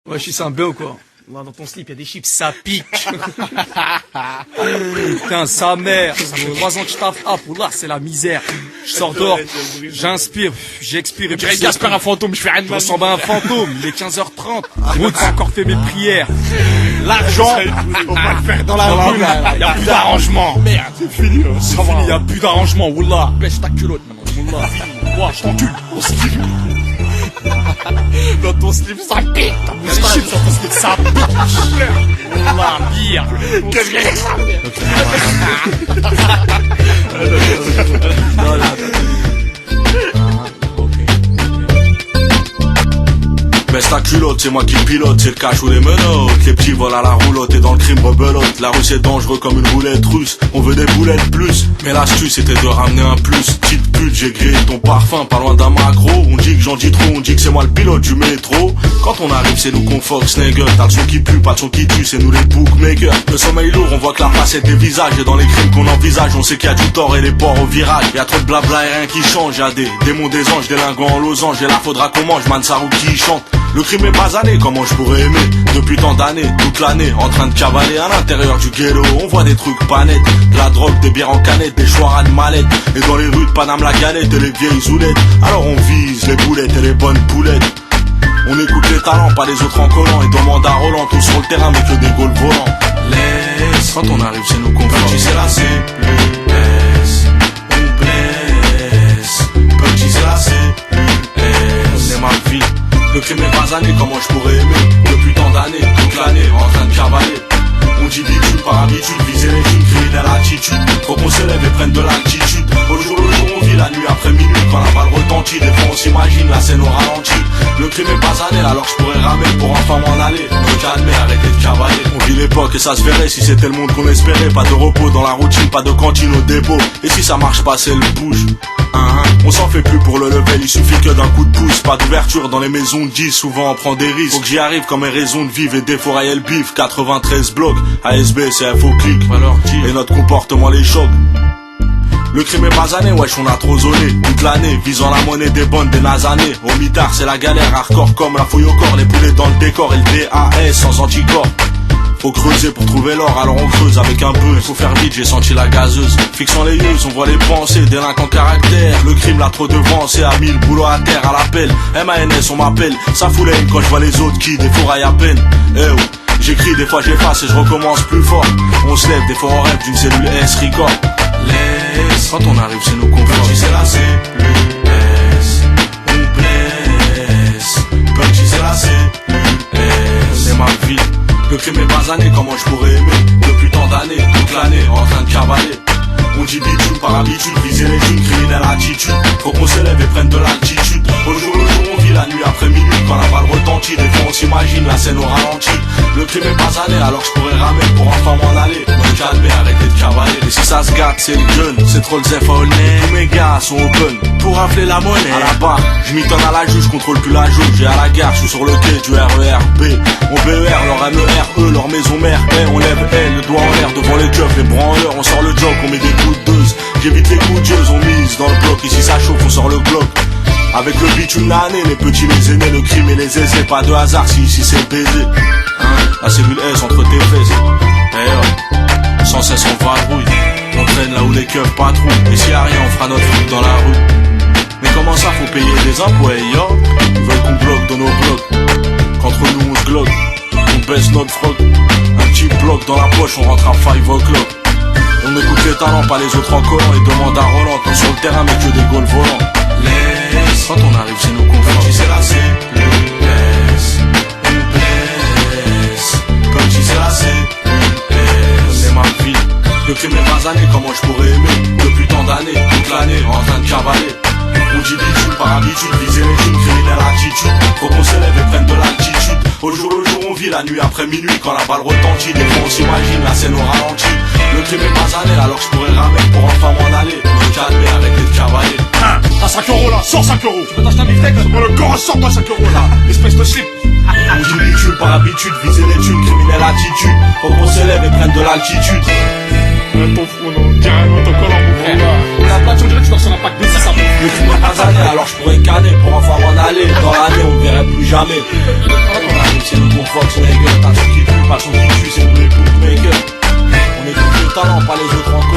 Ouais, je suis un ou quoi? Là, dans ton slip, y a des chips, ça pique. Putain, sa mère. Ça fait 3 ans que je taffe. Ah, pour là, c'est la misère. Je sors dehors, j'inspire, j'expire. Et puis, j'espère un fantôme, je fais rien de je mal. ressemble à un fantôme. Il est 15h30. J'ai même pas encore fait mes prières. L'argent, on va le faire dans la rue, là. Y'a plus d'arrangement. Merde, c'est fini. C'est fini, y'a plus d'arrangement. Wallah. Baisse ta culotte, maintenant. Wallah. Ouah, je t'encule. Dans ton slip, ça pique. Dans les chips, dans ton slip, ça pique. Wallah, pire. Qu'est-ce que c'est que ça? Baisse ta culotte, c'est moi qui pilote, c'est le cash ou les menottes. Les petits volent à la roulotte et dans le crime rebelote. La rue c'est dangereux comme une roulette russe, on veut des boulettes plus. Mais l'astuce c'était de ramener un plus. Petite pute, j'ai grillé ton parfum, pas loin d'un macro. On dit que j'en dis trop, on dit que c'est moi le pilote du métro. Quand on arrive c'est nous qu'on fox, nigga. T'as le son qui pue, pas de son qui tue, c'est nous les bookmakers. Le sommeil lourd, on voit que la facette des visages. Et dans les crimes qu'on envisage, on sait qu'il y a du tort et les ports au virage. Y'a trop de blabla et rien qui change, y'a des démons des anges, des lingots en losange. Et là faudra qu'on mange, Mansarou qui chante. Le crime est basané, comment je pourrais aimer? Depuis tant d'années, toute l'année, en train de cavaler à l'intérieur du ghetto. On voit des trucs pas nets, de la drogue, des bières en canette, des choiras de mallettes. Et dans les rues de Paname la galette et les vieilles zoulettes. Alors on vise les boulettes et les bonnes poulettes. On écoute les talents, pas les autres en collant. Et demande à Roland, tout sur le terrain mais que des goals volants. Laisse, quand on arrive c'est nous qu'on fait. C'est la C, S, on blesse. Petit c'est la C, S, c'est ma vie. Le crime est basané, comment je pourrais aimer? Depuis tant d'années, toute l'année, en train de cavaler. On dit bitude par habitude, viser les thunes, crier de l'attitude. Faut qu'on se lève et prenne de l'altitude. Au jour le jour on vit, la nuit après minuit. Quand la balle retentit, des fois on s'imagine la scène au ralenti. Le crime est basané, alors je pourrais ramer pour enfin m'en aller. Me calmer, arrêter de cavaler. On vit l'époque et ça se verrait si c'était le monde qu'on espérait. Pas de repos dans la routine, pas de cantine au dépôt. Et si ça marche pas, c'est le bouge. On s'en fait plus pour le level, il suffit que d'un coup de pouce. Pas d'ouverture dans les maisons de 10, souvent on prend des risques. Faut que j'y arrive comme mes raisons de vivre et défourailler le bif. 93 blocs, ASB c'est info clic. Et notre comportement les choque. Le crime est basané, wesh on a trop zoné. Toute l'année, visant la monnaie des bonnes, des nasanés. Au mitard c'est la galère, hardcore comme la fouille au corps. Les poulets dans le décor et le DAS sans anticorps. Faut creuser pour trouver l'or, alors on creuse avec un peu. Faut faire vite, j'ai senti la gazeuse. Fixant les yeux, on voit les pensées, délinquant caractère. Le crime l'a trop devancé, a mis le boulot à terre à l'appel. MANS on m'appelle, ça fout la haine quand je vois les autres qui défouraillent à peine. Eh oh, j'écris, des fois j'efface et je recommence plus fort. On se lève, des fois on rêve d'une cellule S record. Laisse, quand on arrive c'est nous qu'on fait. Petit c'est la C, S, on blesse. Petit c'est la C, S, c'est ma vie. Le crime est basané, comment je pourrais aimer? Depuis tant d'années, toute l'année, en train de cavaler. On dit bitude par habitude, viser les thunes, crier de l'attitude. Faut qu'on se lève et prenne de l'altitude. Au jour le jour on vit, la nuit après minuit. Quand la balle retentit, des fois on s'imagine la scène au ralenti. Le crime est basané, alors je pourrais ramer pour enfin m'en aller. Me calmer, arrêter de cavaler. Et si ça se gâte, c'est le gun, c'est trop le zef à Aulnay. Tous mes gars sont open pour rafler la monnaie. À la barre, je m'y tonne à la juge, je contrôle plus la jauge. J'ai à la gare, je suis sur le quai du RERB. On BER, leur MERE, leur maison mère. Eh, on lève, le doigt en l'air devant les keufs, les branleurs. On sort le job, on met des coups de buzz. J'évite les coups de jeux, on mise dans le bloc. Ici ça chauffe, on sort le bloc. Avec le bitume l'année, les petits, les aînés, le crime et les aisés. Pas de hasard si ici c'est baiser. La cellule S entre tes fesses. Eh, sans cesse on vadrouille. On traîne là où les keufs patrouillent. Et s'il y a rien, on fera notre truc dans la rue. Mais comment ça, faut payer des impôts, eh, yo? Ils veulent qu'on bloque dans nos blocs. Qu'entre nous on se globe, on baisse notre froc. Un petit bloc dans la poche, on rentre à 5 o'clock. On écoute les talents, pas les autres en collant. Et demande à Roland, tout sur le terrain mais que des goals volants. Laisse, quand on arrive c'est nous qu'on fait. Petit c'est la C, S, on blesse. Petit c'est la C, S, c'est ma vie. Le crime est basané, comment je pourrais aimer? Depuis tant d'années, toute l'année, en train de cavaler. On dit bitude par habitude, viser les thunes, crier de l'attitude. Faut qu'on se lève et prenne de l'altitude. Au jour le jour on vit, la nuit après minuit. Quand la balle retentit, des fois on s'imagine la scène au ralenti. Le crime est basané, alors je pourrais ramer pour enfin m'en aller. Me calmer, arrêter de cavaler. T'as 5 € là, sors 5 €. Tu peux t'acheter un beefsteak là? Le corps sort pas 5 € là, espèce de slip. On dit bitude par habitude, viser les thunes, criminelle attitude. Faut qu'on se lève et prenne de l'altitude. Ton front, non, carrément ton collant, mon frère. La plate, on dirait que tu dors sur un pack de 6 à Le crime est basané, alors je pourrais canner pour enfin m'en aller. Dans l'année, on ne verrait plus jamais. C'est le talent, pas les autres encore.